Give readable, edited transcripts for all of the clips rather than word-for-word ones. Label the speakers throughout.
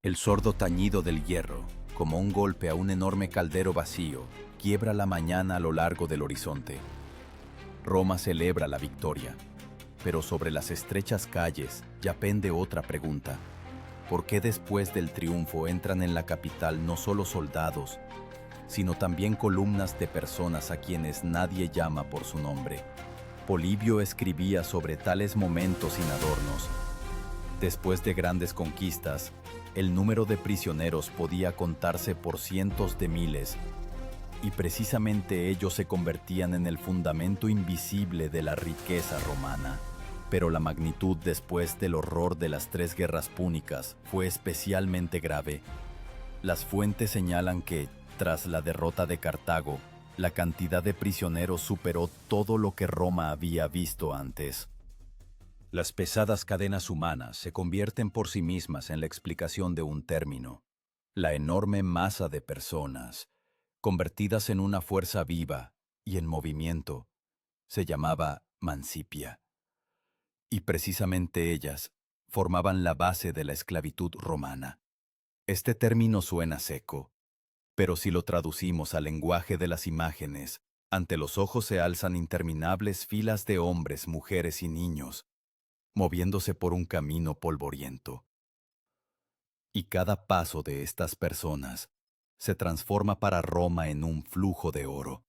Speaker 1: El sordo tañido del hierro, como un golpe a un enorme caldero vacío, quiebra la mañana a lo largo del horizonte. Roma celebra la victoria, pero sobre las estrechas calles ya pende otra pregunta. ¿Por qué después del triunfo entran en la capital no solo soldados, sino también columnas de personas a quienes nadie llama por su nombre? Polibio escribía sobre tales momentos sin adornos. Después de grandes conquistas, el número de prisioneros podía contarse por cientos de miles, y precisamente ellos se convertían en el fundamento invisible de la riqueza romana. Pero la magnitud después del horror de las 3 guerras púnicas fue especialmente grave. Las fuentes señalan que, tras la derrota de Cartago, la cantidad de prisioneros superó todo lo que Roma había visto antes. Las pesadas cadenas humanas se convierten por sí mismas en la explicación de un término: la enorme masa de personas, convertidas en una fuerza viva y en movimiento, se llamaba mancipia. Y precisamente ellas formaban la base de la esclavitud romana. Este término suena seco, pero si lo traducimos al lenguaje de las imágenes, ante los ojos se alzan interminables filas de hombres, mujeres y niños, moviéndose por un camino polvoriento. Y cada paso de estas personas se transforma para Roma en un flujo de oro.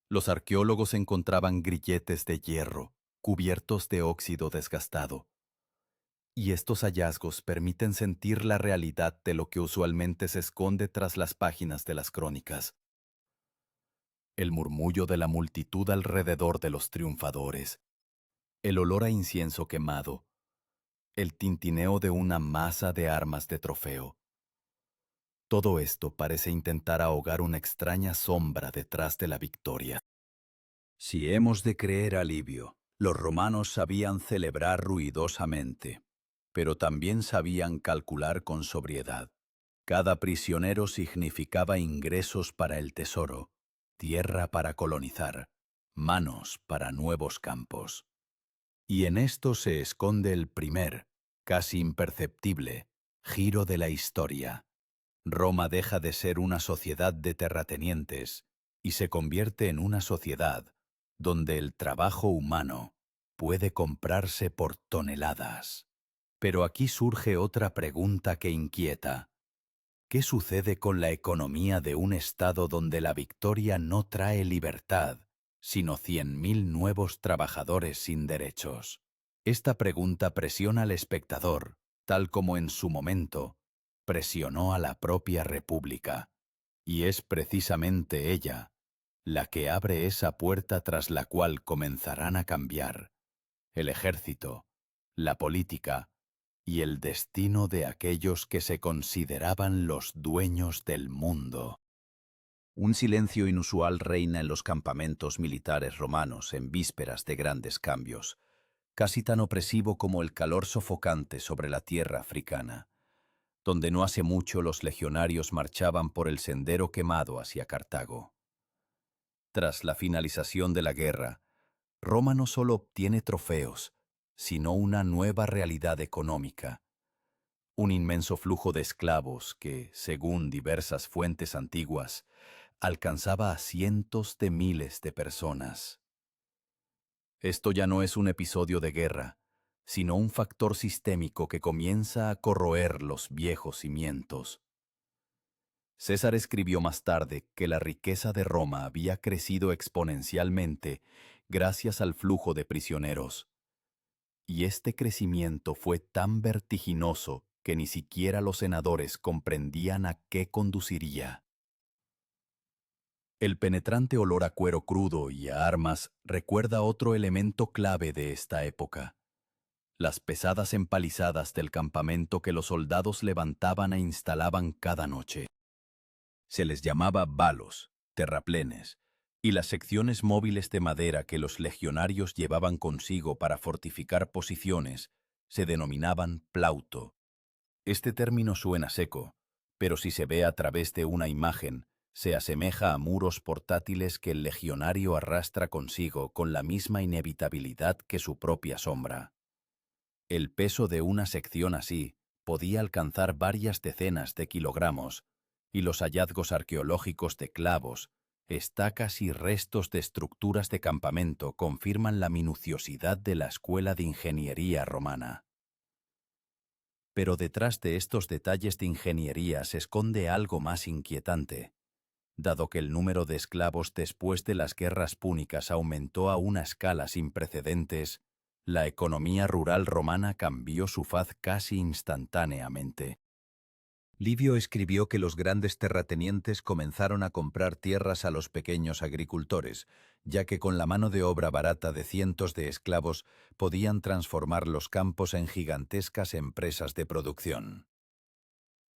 Speaker 1: Los arqueólogos encontraban grilletes de hierro, cubiertos de óxido desgastado. Y estos hallazgos permiten sentir la realidad de lo que usualmente se esconde tras las páginas de las crónicas. El murmullo de la multitud alrededor de los triunfadores, el olor a incienso quemado, el tintineo de una masa de armas de trofeo. Todo esto parece intentar ahogar una extraña sombra detrás de la victoria. Si hemos de creer a Livio, los romanos sabían celebrar ruidosamente, pero también sabían calcular con sobriedad. Cada prisionero significaba ingresos para el tesoro, tierra para colonizar, manos para nuevos campos. Y en esto se esconde el primer, casi imperceptible, giro de la historia. Roma deja de ser una sociedad de terratenientes y se convierte en una sociedad donde el trabajo humano puede comprarse por toneladas. Pero aquí surge otra pregunta que inquieta. ¿Qué sucede con la economía de un Estado donde la victoria no trae libertad, sino 100.000 nuevos trabajadores sin derechos? Esta pregunta presiona al espectador, tal como en su momento presionó a la propia República. Y es precisamente ella la que abre esa puerta tras la cual comenzarán a cambiar el ejército, la política y el destino de aquellos que se consideraban los dueños del mundo. Un silencio inusual reina en los campamentos militares romanos en vísperas de grandes cambios, casi tan opresivo como el calor sofocante sobre la tierra africana, donde no hace mucho los legionarios marchaban por el sendero quemado hacia Cartago. Tras la finalización de la guerra, Roma no solo obtiene trofeos, sino una nueva realidad económica. Un inmenso flujo de esclavos que, según diversas fuentes antiguas, alcanzaba a cientos de miles de personas. Esto ya no es un episodio de guerra, sino un factor sistémico que comienza a corroer los viejos cimientos. César escribió más tarde que la riqueza de Roma había crecido exponencialmente gracias al flujo de prisioneros. Y este crecimiento fue tan vertiginoso que ni siquiera los senadores comprendían a qué conduciría. El penetrante olor a cuero crudo y a armas recuerda otro elemento clave de esta época: las pesadas empalizadas del campamento que los soldados levantaban e instalaban cada noche. Se les llamaba balos, terraplenes, y las secciones móviles de madera que los legionarios llevaban consigo para fortificar posiciones se denominaban plauto. Este término suena seco, pero si se ve a través de una imagen, se asemeja a muros portátiles que el legionario arrastra consigo con la misma inevitabilidad que su propia sombra. El peso de una sección así podía alcanzar varias decenas de kilogramos, y los hallazgos arqueológicos de clavos, estacas y restos de estructuras de campamento confirman la minuciosidad de la escuela de ingeniería romana. Pero detrás de estos detalles de ingeniería se esconde algo más inquietante. Dado que el número de esclavos después de las guerras púnicas aumentó a una escala sin precedentes, la economía rural romana cambió su faz casi instantáneamente. Livio escribió que los grandes terratenientes comenzaron a comprar tierras a los pequeños agricultores, ya que con la mano de obra barata de cientos de esclavos podían transformar los campos en gigantescas empresas de producción.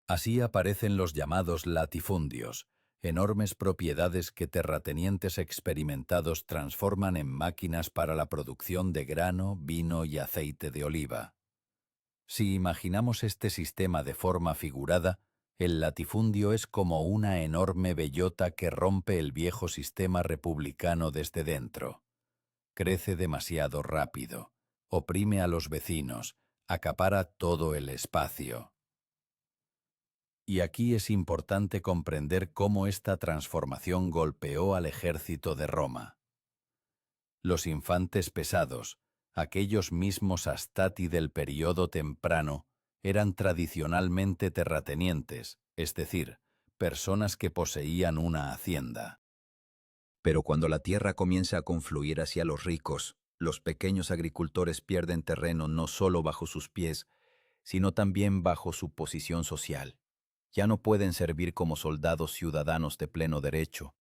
Speaker 1: Así aparecen los llamados latifundios, enormes propiedades que terratenientes experimentados transforman en máquinas para la producción de grano, vino y aceite de oliva. Si imaginamos este sistema de forma figurada, el latifundio es como una enorme bellota que rompe el viejo sistema republicano desde dentro. Crece demasiado rápido, oprime a los vecinos, acapara todo el espacio. Y aquí es importante comprender cómo esta transformación golpeó al ejército de Roma. Los infantes pesados, aquellos mismos astati del período temprano, eran tradicionalmente terratenientes, es decir, personas que poseían una hacienda. Pero cuando la tierra comienza a confluir hacia los ricos, los pequeños agricultores pierden terreno no solo bajo sus pies, sino también bajo su posición social. Ya no pueden servir como soldados ciudadanos de pleno derecho,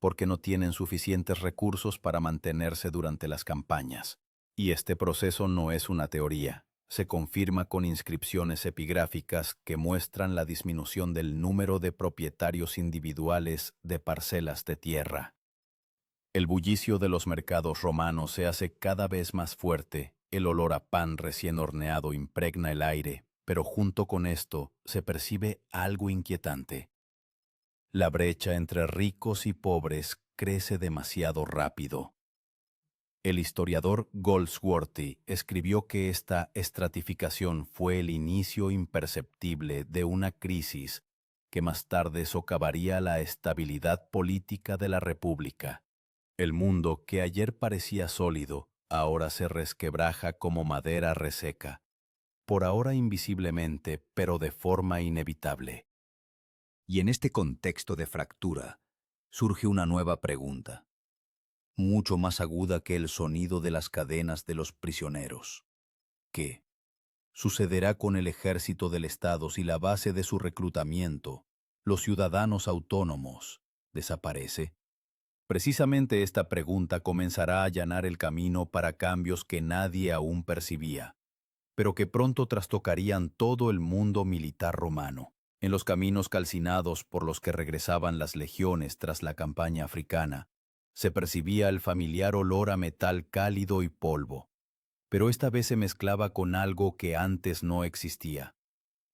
Speaker 1: porque no tienen suficientes recursos para mantenerse durante las campañas. Y este proceso no es una teoría, se confirma con inscripciones epigráficas que muestran la disminución del número de propietarios individuales de parcelas de tierra. El bullicio de los mercados romanos se hace cada vez más fuerte, el olor a pan recién horneado impregna el aire, pero junto con esto se percibe algo inquietante. La brecha entre ricos y pobres crece demasiado rápido. El historiador Goldsworthy escribió que esta estratificación fue el inicio imperceptible de una crisis que más tarde socavaría la estabilidad política de la República. El mundo que ayer parecía sólido, ahora se resquebraja como madera reseca, por ahora invisiblemente, pero de forma inevitable. Y en este contexto de fractura, surge una nueva pregunta, mucho más aguda que el sonido de las cadenas de los prisioneros. ¿Qué sucederá con el ejército del Estado si la base de su reclutamiento, los ciudadanos autónomos, desaparece? Precisamente esta pregunta comenzará a allanar el camino para cambios que nadie aún percibía, pero que pronto trastocarían todo el mundo militar romano. En los caminos calcinados por los que regresaban las legiones tras la campaña africana, se percibía el familiar olor a metal cálido y polvo, pero esta vez se mezclaba con algo que antes no existía: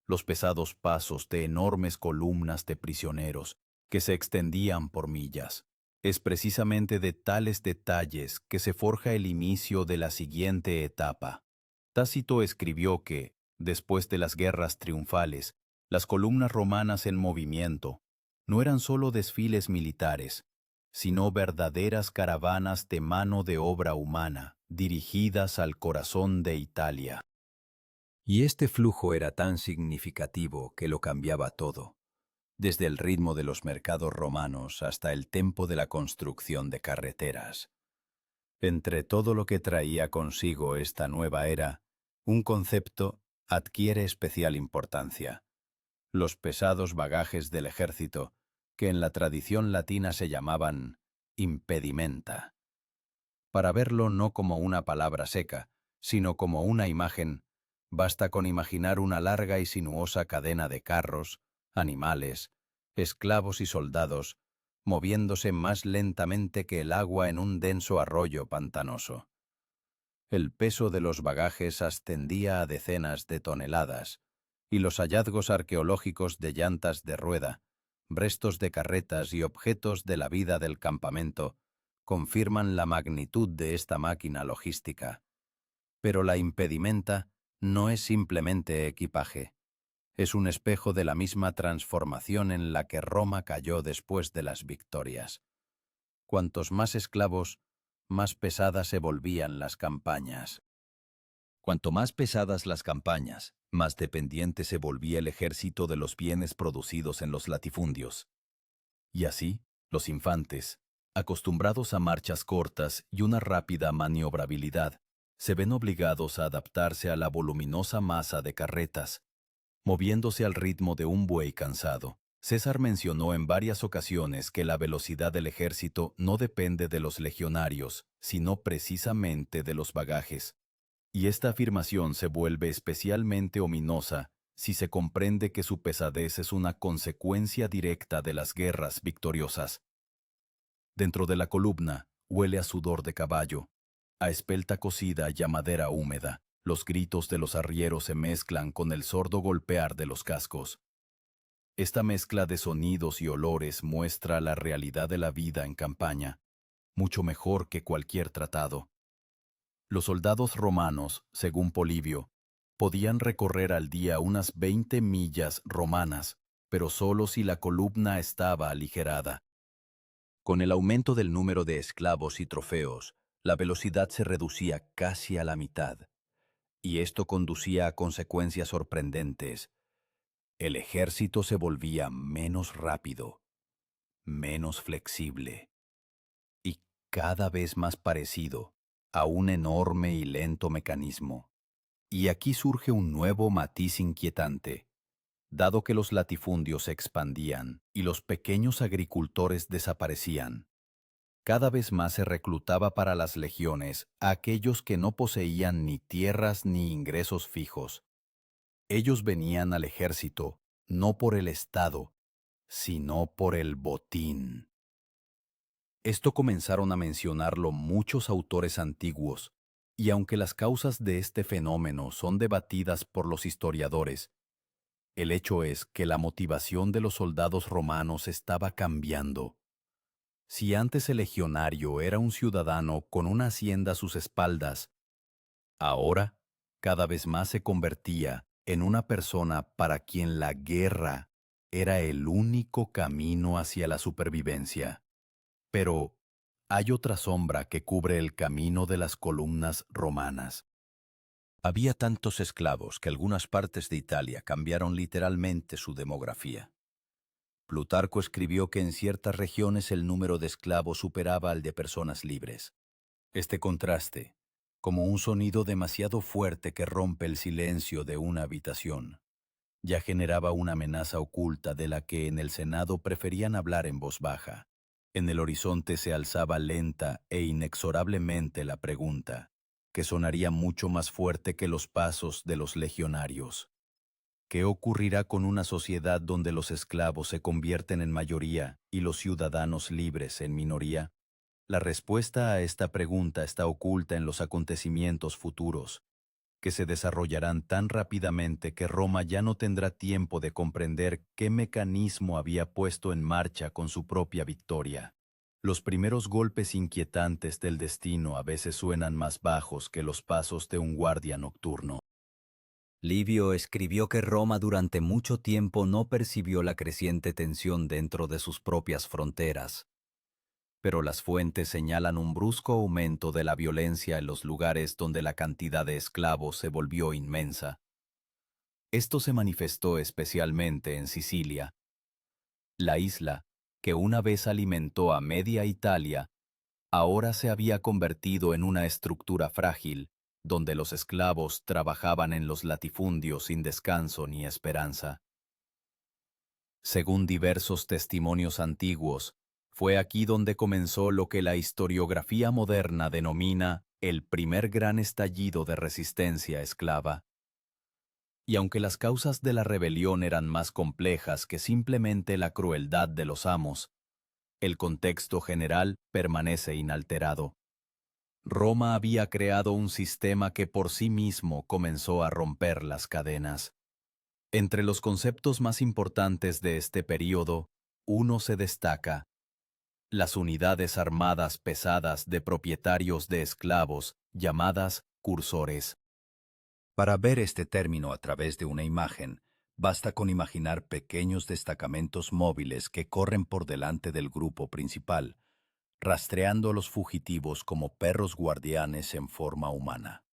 Speaker 1: los pesados pasos de enormes columnas de prisioneros que se extendían por millas. Es precisamente de tales detalles que se forja el inicio de la siguiente etapa. Tácito escribió que, después de las guerras triunfales, las columnas romanas en movimiento no eran solo desfiles militares, sino verdaderas caravanas de mano de obra humana, dirigidas al corazón de Italia. Y este flujo era tan significativo que lo cambiaba todo, desde el ritmo de los mercados romanos hasta el tempo de la construcción de carreteras. Entre todo lo que traía consigo esta nueva era, un concepto adquiere especial importancia: los pesados bagajes del ejército, que en la tradición latina se llamaban impedimenta. Para verlo no como una palabra seca, sino como una imagen, basta con imaginar una larga y sinuosa cadena de carros, animales, esclavos y soldados, moviéndose más lentamente que el agua en un denso arroyo pantanoso. El peso de los bagajes ascendía a decenas de toneladas, y los hallazgos arqueológicos de llantas de rueda, restos de carretas y objetos de la vida del campamento confirman la magnitud de esta máquina logística. Pero la impedimenta no es simplemente equipaje.
Speaker 2: Es un espejo de la misma transformación en la que Roma cayó después de las victorias. Cuantos más esclavos, más pesadas se volvían las campañas.
Speaker 1: Cuanto más pesadas las campañas, más dependiente se volvía el ejército de los bienes producidos en los latifundios. Y así, los infantes, acostumbrados a marchas cortas y una rápida maniobrabilidad, se ven obligados a adaptarse a la voluminosa masa de carretas, moviéndose al ritmo de un buey cansado. César mencionó en varias ocasiones que la velocidad del ejército no depende de los legionarios, sino precisamente de los bagajes. Y esta afirmación se vuelve especialmente ominosa si se comprende que su pesadez es una consecuencia directa de las guerras victoriosas. Dentro de la columna huele a sudor de caballo, a espelta cocida y a madera húmeda. Los gritos de los arrieros se mezclan con el sordo golpear de los cascos. Esta mezcla de sonidos y olores muestra la realidad de la vida en campaña, mucho mejor que cualquier tratado. Los soldados romanos, según Polibio, podían recorrer al día unas 20 millas romanas, pero solo si la columna estaba aligerada. Con el aumento del número de esclavos y trofeos, la velocidad se reducía casi a la mitad, y esto conducía a consecuencias sorprendentes. El ejército se volvía menos rápido, menos flexible y cada vez más parecido a un enorme y lento mecanismo. Y aquí surge un nuevo matiz inquietante. Dado que los latifundios se expandían y los pequeños agricultores desaparecían, cada vez más se reclutaba para las legiones a aquellos que no poseían ni tierras ni ingresos fijos. Ellos venían al ejército no por el Estado, sino por el botín. Esto comenzaron a mencionarlo muchos autores antiguos, y aunque las causas de este fenómeno son debatidas por los historiadores, el hecho es que la motivación de los soldados romanos estaba cambiando. Si antes el legionario era un ciudadano con una hacienda a sus espaldas, ahora cada vez más se convertía en una persona para quien la guerra era el único camino hacia la supervivencia. Pero hay otra sombra que cubre el camino de las columnas romanas. Había tantos esclavos que algunas partes de Italia cambiaron literalmente su demografía. Plutarco escribió que en ciertas regiones el número de esclavos superaba al de personas libres. Este contraste, como un sonido demasiado fuerte que rompe el silencio de una habitación, ya generaba una amenaza oculta de la que en el Senado preferían hablar en voz baja. En el horizonte se alzaba lenta e inexorablemente la pregunta, que sonaría mucho más fuerte que los pasos de los legionarios. ¿Qué ocurrirá con una sociedad donde los esclavos se convierten en mayoría y los ciudadanos libres en minoría? La respuesta a esta pregunta está oculta en los acontecimientos futuros, que se desarrollarán tan rápidamente que Roma ya no tendrá tiempo de comprender qué mecanismo había puesto en marcha con su propia victoria. Los primeros golpes inquietantes del destino a veces suenan más bajos que los pasos de un guardia nocturno. Livio escribió que Roma durante mucho tiempo no percibió la creciente tensión dentro de sus propias fronteras. Pero las fuentes señalan un brusco aumento de la violencia en los lugares donde la cantidad de esclavos se volvió inmensa. Esto se manifestó especialmente en Sicilia. La isla, que una vez alimentó a media Italia, ahora se había convertido en una estructura frágil, donde los esclavos trabajaban en los latifundios sin descanso ni esperanza. Según diversos testimonios antiguos, fue aquí donde comenzó lo que la historiografía moderna denomina el primer gran estallido de resistencia esclava. Y aunque las causas de la rebelión eran más complejas que simplemente la crueldad de los amos, el contexto general permanece inalterado. Roma había creado un sistema que por sí mismo comenzó a romper las cadenas. Entre los conceptos más importantes de este período, uno se destaca: las unidades armadas pesadas de propietarios de esclavos, llamadas cursores. Para ver este término a través de una imagen,
Speaker 2: Basta con imaginar pequeños destacamentos móviles que corren por delante del grupo principal, rastreando a los fugitivos como perros guardianes en forma humana.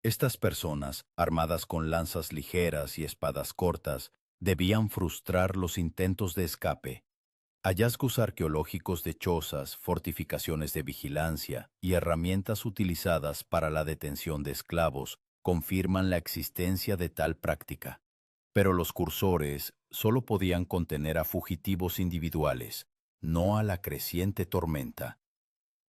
Speaker 2: Estas personas, armadas con lanzas ligeras y espadas cortas, debían frustrar los intentos de escape. Hallazgos arqueológicos de chozas, fortificaciones de vigilancia y herramientas utilizadas para la detención de esclavos confirman la existencia de tal práctica. Pero los cursores solo podían contener a fugitivos individuales, no a la creciente tormenta.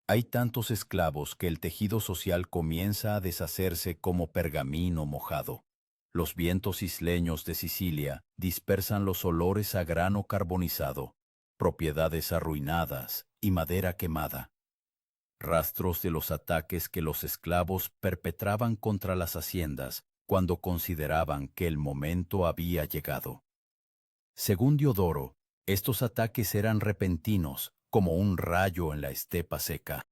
Speaker 2: Hay tantos esclavos que el tejido social comienza a deshacerse como pergamino mojado. Los vientos isleños de Sicilia dispersan los olores a grano carbonizado, propiedades arruinadas y madera quemada. Rastros de los ataques que los esclavos perpetraban contra las haciendas cuando consideraban que el momento había llegado. Según Diodoro, estos ataques eran repentinos, como un rayo en la estepa seca.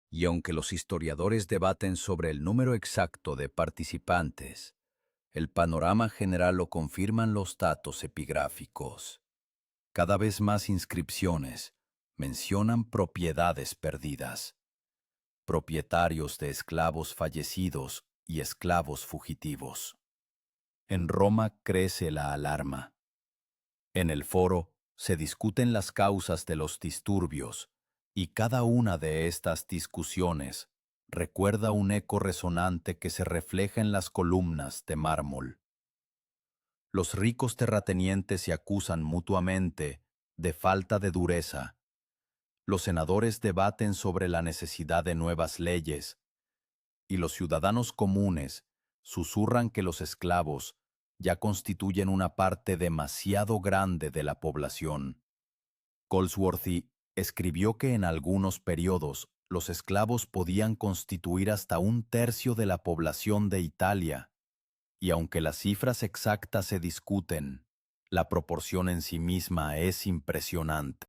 Speaker 2: Y aunque los historiadores debaten sobre el número exacto de participantes, el panorama general lo confirman los datos epigráficos. Cada vez más inscripciones mencionan propiedades perdidas, propietarios de esclavos fallecidos y esclavos fugitivos. En Roma crece la alarma. En el foro se discuten las causas de los disturbios, y cada una de estas discusiones recuerda un eco resonante que se refleja en las columnas de mármol. Los ricos terratenientes se acusan mutuamente de falta de dureza. Los senadores debaten sobre la necesidad de nuevas leyes, y los ciudadanos comunes susurran que los esclavos ya constituyen una parte demasiado grande de la población. Goldsworthy escribió que en algunos periodos los esclavos podían constituir hasta un tercio de la población de Italia, y aunque las cifras exactas se discuten, la proporción en sí misma es impresionante.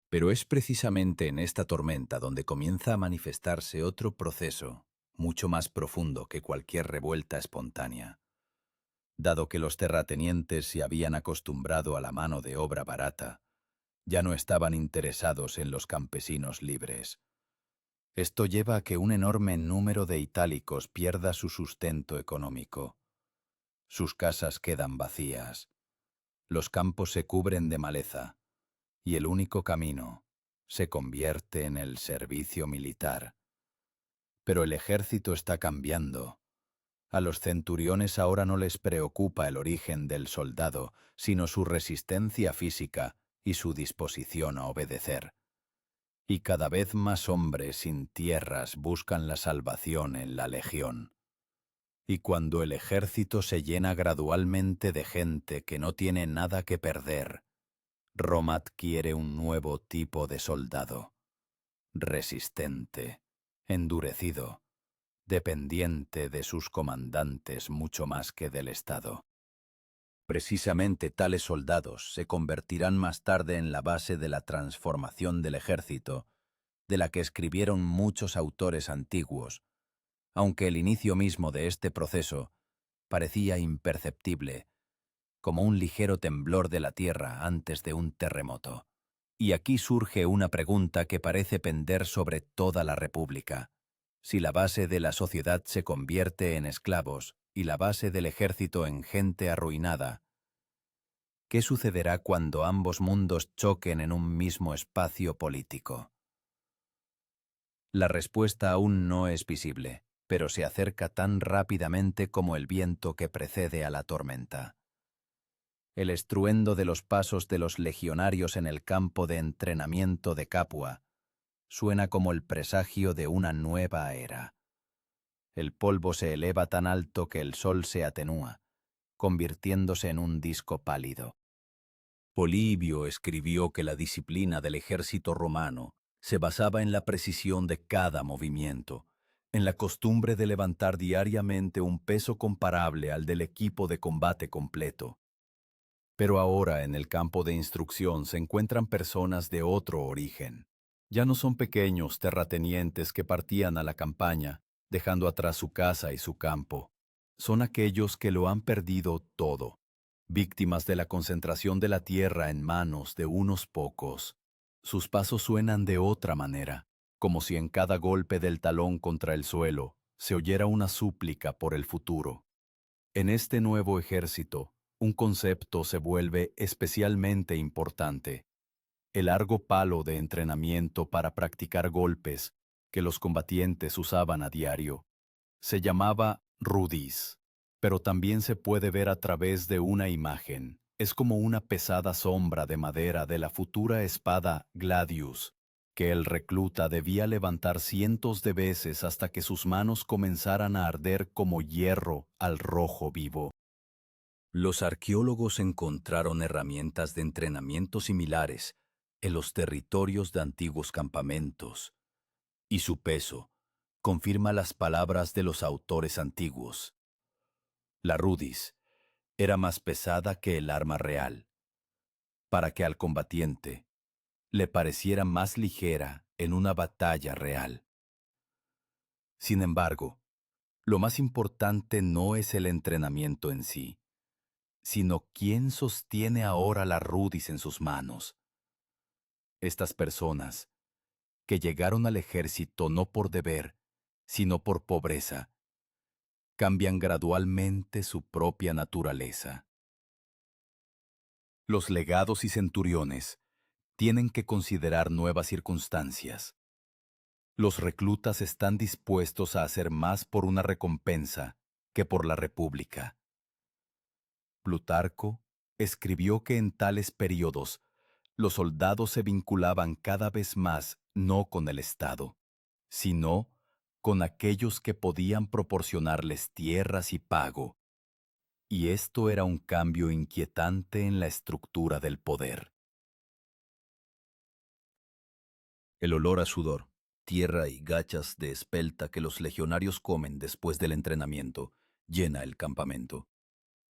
Speaker 2: Pero es precisamente en esta tormenta donde comienza a manifestarse otro proceso, mucho más profundo que cualquier revuelta espontánea. Dado que los terratenientes se habían acostumbrado a la mano de obra barata, ya no estaban interesados en los campesinos libres. Esto lleva a que un enorme número de itálicos pierda su sustento económico. Sus casas quedan vacías, los campos se cubren de maleza, y el único camino se convierte en el servicio militar. Pero el ejército está cambiando. A los centuriones ahora no les preocupa el origen del soldado, sino su resistencia física y su disposición a obedecer. Y cada vez más hombres sin tierras buscan la salvación en la legión. Y cuando el ejército se llena gradualmente de gente que no tiene nada que perder, Roma adquiere un nuevo tipo de soldado, resistente, endurecido, dependiente de sus comandantes mucho más que del Estado. Precisamente tales soldados se convertirán más tarde en la base de la transformación del ejército, de la que escribieron muchos autores antiguos, aunque el inicio mismo de este proceso parecía imperceptible, como un ligero temblor de la tierra antes de un terremoto. Y aquí surge una pregunta que parece pender sobre toda la República. Si la base de la sociedad se convierte en esclavos y la base del ejército en gente arruinada, ¿qué sucederá cuando ambos mundos choquen en un mismo espacio político? La respuesta aún no es visible, pero se acerca tan rápidamente como el viento que precede a la tormenta. El estruendo de los pasos de los legionarios en el campo de entrenamiento de Capua suena como el presagio de una nueva era. El polvo se eleva tan alto que el sol se atenúa, convirtiéndose en un disco pálido. Polibio escribió que la disciplina del ejército romano se basaba en la precisión de cada movimiento, en la costumbre de levantar diariamente un peso comparable al del equipo de combate completo. Pero ahora en el campo de instrucción se encuentran personas de otro origen. Ya no son pequeños terratenientes que partían a la campaña, dejando atrás su casa y su campo.
Speaker 1: son aquellos que lo han perdido todo, víctimas de la concentración de la tierra en manos de unos pocos. Sus pasos suenan de otra manera, como si en cada golpe del talón contra el suelo se oyera una súplica por el futuro. En este nuevo ejército, un concepto se vuelve especialmente importante: el largo palo de entrenamiento para practicar golpes que los combatientes usaban a diario. Se llamaba rudis, pero también se puede ver a través de una imagen. Es como una pesada sombra de madera de la futura espada Gladius, que el recluta debía levantar cientos de veces hasta que sus manos comenzaran a arder como hierro al rojo vivo.
Speaker 2: Los arqueólogos encontraron herramientas de entrenamiento similares en los territorios de antiguos campamentos, y su peso confirma las palabras de los autores antiguos. La rudis era más pesada que el arma real, para que al combatiente le pareciera más ligera en una batalla real. Sin embargo, lo más importante no es el entrenamiento en sí, sino quién sostiene ahora la rudis en sus manos. Estas personas, que llegaron al ejército no por deber, sino por pobreza, cambian gradualmente su propia naturaleza. Los legados y centuriones tienen que considerar nuevas circunstancias. Los reclutas están dispuestos a hacer más por una recompensa que por la república. Plutarco escribió que en tales periodos los soldados se vinculaban cada vez más no con el Estado, sino con aquellos que podían proporcionarles tierras y pago. Y esto era un cambio inquietante en la estructura del poder. El olor a sudor, tierra y gachas de espelta que los legionarios comen después del entrenamiento llena el campamento.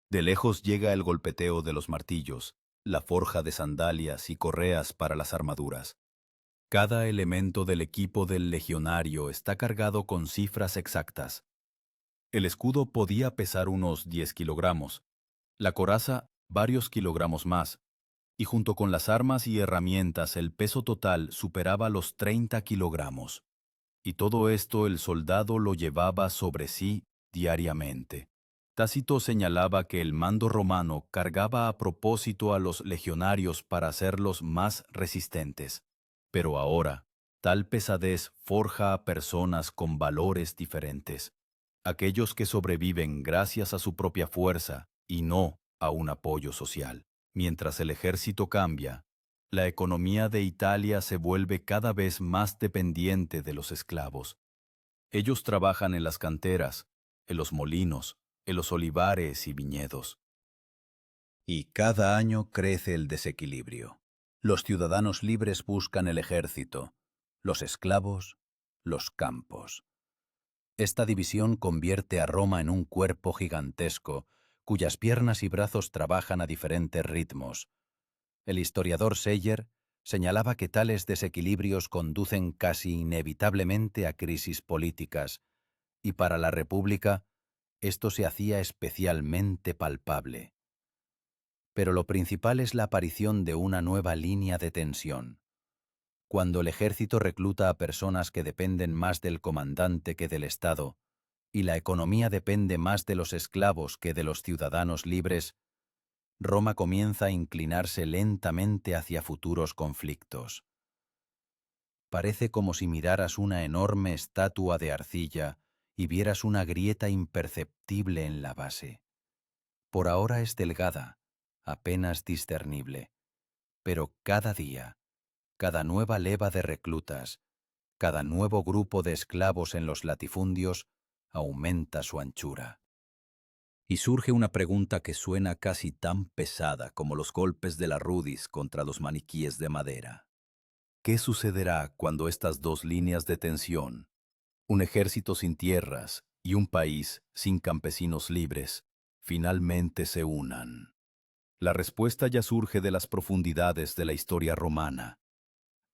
Speaker 2: De lejos llega el golpeteo de los martillos, la forja de sandalias y correas para las armaduras. Cada elemento del equipo del legionario está cargado con cifras exactas. El escudo podía pesar unos 10 kilogramos, la coraza varios kilogramos más, y junto con las armas y herramientas el peso total superaba los 30 kilogramos. Y todo esto el soldado lo llevaba sobre sí diariamente. Tácito señalaba que el mando romano cargaba a propósito a los legionarios para hacerlos más resistentes. Pero ahora, tal pesadez forja a personas con valores diferentes. Aquellos que sobreviven gracias a su propia fuerza y no a un apoyo social. Mientras el ejército cambia, la economía de Italia se vuelve cada vez más dependiente de los esclavos. Ellos trabajan en las canteras, en los molinos, en los olivares y viñedos. Y cada año crece el desequilibrio. Los ciudadanos libres buscan el ejército, los esclavos, los campos. Esta división convierte a Roma en un cuerpo gigantesco, cuyas piernas y brazos trabajan a diferentes ritmos. El historiador Seyer señalaba que tales desequilibrios conducen casi inevitablemente a crisis políticas, y para la República esto se hacía especialmente palpable. Pero lo principal es la aparición de una nueva línea de tensión. Cuando el ejército recluta a personas que dependen más del comandante que del Estado, y la economía depende más de los esclavos que de los ciudadanos libres, Roma comienza a inclinarse lentamente hacia futuros conflictos. Parece como si miraras una enorme estatua de arcilla y vieras una grieta imperceptible en la base. Por ahora es delgada, apenas discernible, pero cada día, cada nueva leva de reclutas, cada nuevo grupo de esclavos en los latifundios aumenta su anchura. Y surge una pregunta que suena casi tan pesada como los golpes de la rudis contra los maniquíes de madera. ¿Qué sucederá cuando estas dos líneas de tensión, un ejército sin tierras y un país sin campesinos libres, finalmente se unan? La respuesta ya surge de las profundidades de la historia romana,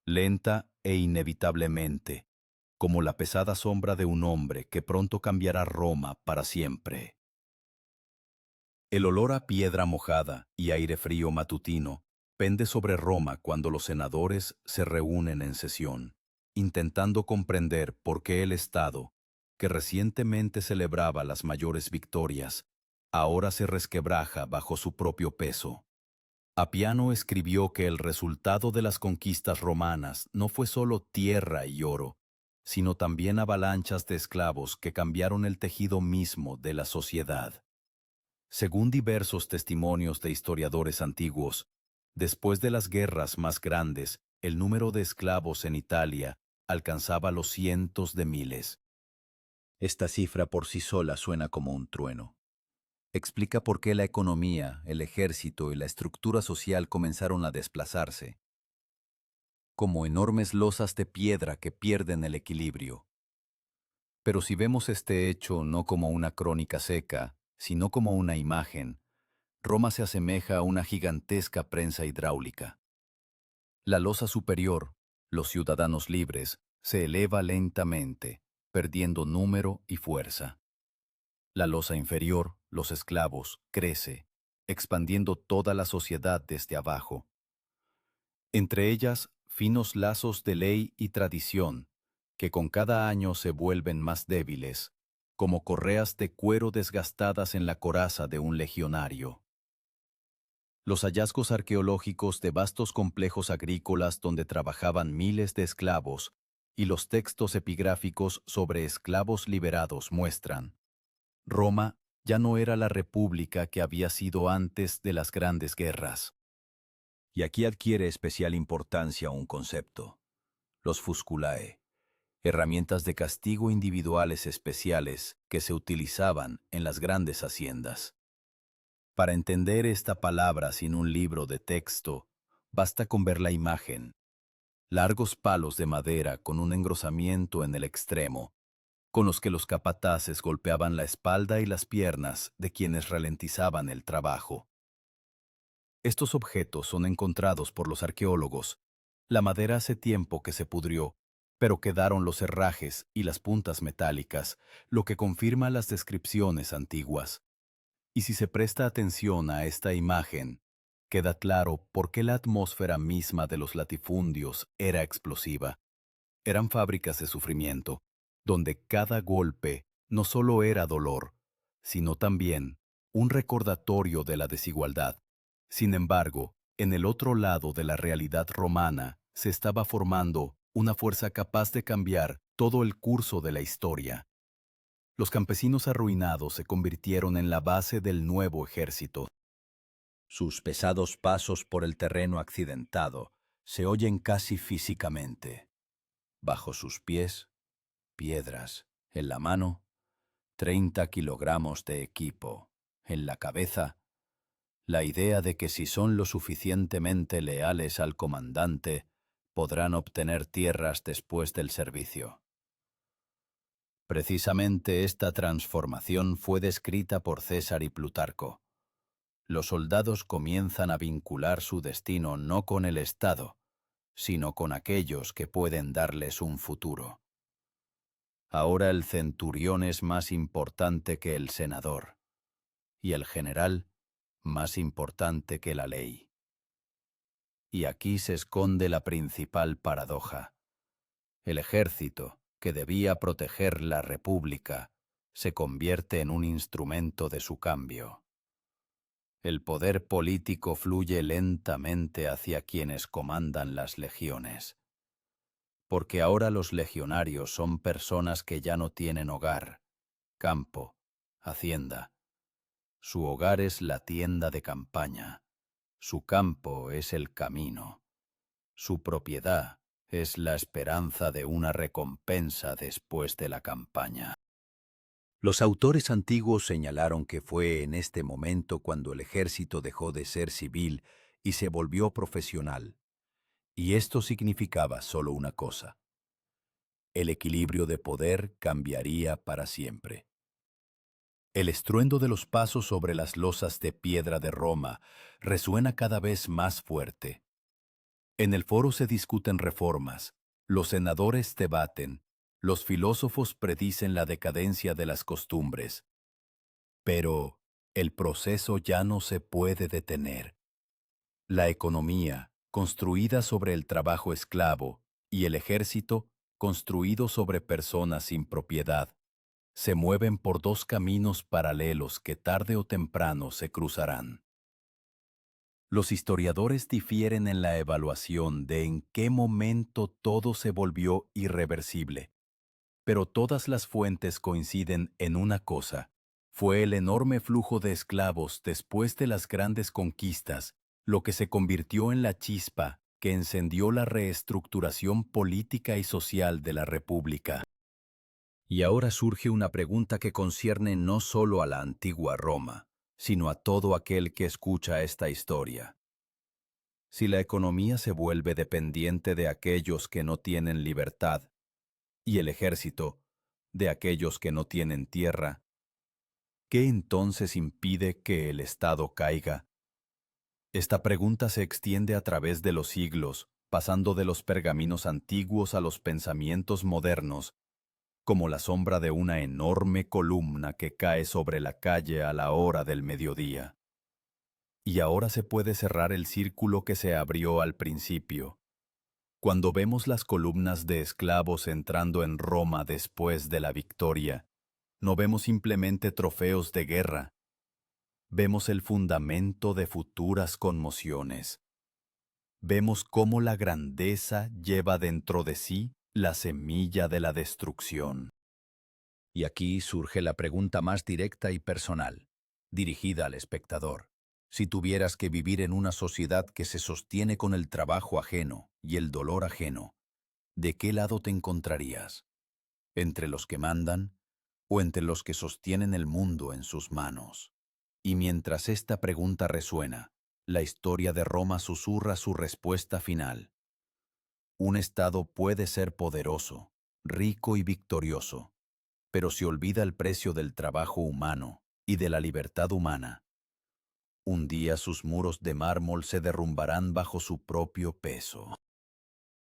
Speaker 2: lenta e inevitablemente, como la pesada sombra de un hombre que pronto cambiará Roma para siempre. El olor a piedra mojada y aire frío matutino pende sobre Roma cuando los senadores se reúnen en sesión, intentando comprender por qué el Estado, que recientemente celebraba las mayores victorias, ahora se resquebraja bajo su propio peso. Apiano escribió que el resultado de las conquistas romanas no fue solo tierra y oro, sino también avalanchas de esclavos que cambiaron el tejido mismo de la sociedad. Según diversos testimonios de historiadores antiguos, después de las guerras más grandes, el número de esclavos en Italia alcanzaba los cientos de miles. Esta cifra por sí sola suena como un trueno. Explica por qué la economía, el ejército y la estructura social comenzaron a desplazarse, como enormes losas de piedra que pierden el equilibrio. Pero si vemos este hecho no como una crónica seca, sino como una imagen, Roma se asemeja a una gigantesca prensa hidráulica. La losa superior, los ciudadanos libres, se eleva lentamente, perdiendo número y fuerza. La losa inferior, los esclavos, crece, expandiendo toda la sociedad desde abajo. Entre ellas, finos lazos de ley y tradición, que con cada año se vuelven más débiles, como correas de cuero desgastadas en la coraza de un legionario. Los hallazgos arqueológicos de vastos complejos agrícolas donde trabajaban miles de esclavos y los textos epigráficos sobre esclavos liberados muestran: Roma ya no era la república que había sido antes de las grandes guerras. Y aquí adquiere especial importancia un concepto: los fusculae, herramientas de castigo individuales especiales que se utilizaban en las grandes haciendas. Para entender esta palabra sin un libro de texto, basta con ver la imagen: largos palos de madera con un engrosamiento en el extremo, con los que los capataces golpeaban la espalda y las piernas de quienes ralentizaban el trabajo. Estos objetos son encontrados por los arqueólogos. La madera hace tiempo que se pudrió, pero quedaron los herrajes y las puntas metálicas, lo que confirma las descripciones antiguas. Y si se presta atención a esta imagen, queda claro por qué la atmósfera misma de los latifundios era explosiva. Eran fábricas de sufrimiento, donde cada golpe no solo era dolor, sino también un recordatorio de la desigualdad. Sin embargo, en el otro lado de la realidad romana se estaba formando una fuerza capaz de cambiar todo el curso de la historia. Los campesinos arruinados se convirtieron en la base del nuevo ejército. Sus pesados pasos por el terreno accidentado se oyen casi físicamente. Bajo sus pies, piedras; en la mano, 30 kilogramos de equipo; en la cabeza, la idea de que si son lo suficientemente leales al comandante, podrán obtener tierras después del servicio. Precisamente esta transformación fue descrita por César y Plutarco. Los soldados comienzan a vincular su destino no con el Estado, sino con aquellos que pueden darles un futuro. Ahora el centurión es más importante que el senador, y el general más importante que la ley. Y aquí se esconde la principal paradoja. El ejército, que debía proteger la república, se convierte en un instrumento de su cambio. El poder político fluye lentamente hacia quienes comandan las legiones. Porque ahora los legionarios son personas que ya no tienen hogar, campo, hacienda. Su hogar es la tienda de campaña. Su campo es el camino. Su propiedad es la esperanza de una recompensa después de la campaña. Los autores antiguos señalaron que fue en este momento cuando el ejército dejó de ser civil y se volvió profesional. Y esto significaba solo una cosa: el equilibrio de poder cambiaría para siempre. El estruendo de los pasos sobre las losas de piedra de Roma resuena cada vez más fuerte. En el foro se discuten reformas, los senadores debaten, los filósofos predicen la decadencia de las costumbres. Pero, El proceso ya no se puede detener. La economía, construida sobre el trabajo esclavo, y el ejército, construido sobre personas sin propiedad, se mueven por dos caminos paralelos que tarde o temprano se cruzarán. Los historiadores difieren en la evaluación de en qué momento todo se volvió irreversible, pero todas las fuentes coinciden en una cosa: fue el enorme flujo de esclavos después de las grandes conquistas lo que se convirtió en la chispa que encendió la reestructuración política y social de la República. Y ahora surge una pregunta que concierne no solo a la antigua Roma, sino a todo aquel que escucha esta historia. Si la economía se vuelve dependiente de aquellos que no tienen libertad, y el ejército de aquellos que no tienen tierra, ¿qué entonces impide que el Estado caiga? Esta pregunta se extiende a través de los siglos, pasando de los pergaminos antiguos a los pensamientos modernos, como la sombra de una enorme columna que cae sobre la calle a la hora del mediodía. Y ahora se puede cerrar el círculo que se abrió al principio. Cuando vemos las columnas de esclavos entrando en Roma después de la victoria, no vemos simplemente trofeos de guerra, vemos el fundamento de futuras conmociones. Vemos cómo la grandeza lleva dentro de sí la semilla de la destrucción. Y aquí surge la pregunta más directa y personal, dirigida al espectador. Si tuvieras que vivir en una sociedad que se sostiene con el trabajo ajeno y el dolor ajeno, ¿de qué lado te encontrarías? ¿Entre los que mandan o entre los que sostienen el mundo en sus manos? Y mientras esta pregunta resuena, la historia de Roma susurra su respuesta final. Un Estado puede ser poderoso, rico y victorioso, pero si olvida el precio del trabajo humano y de la libertad humana, un día sus muros de mármol se derrumbarán bajo su propio peso.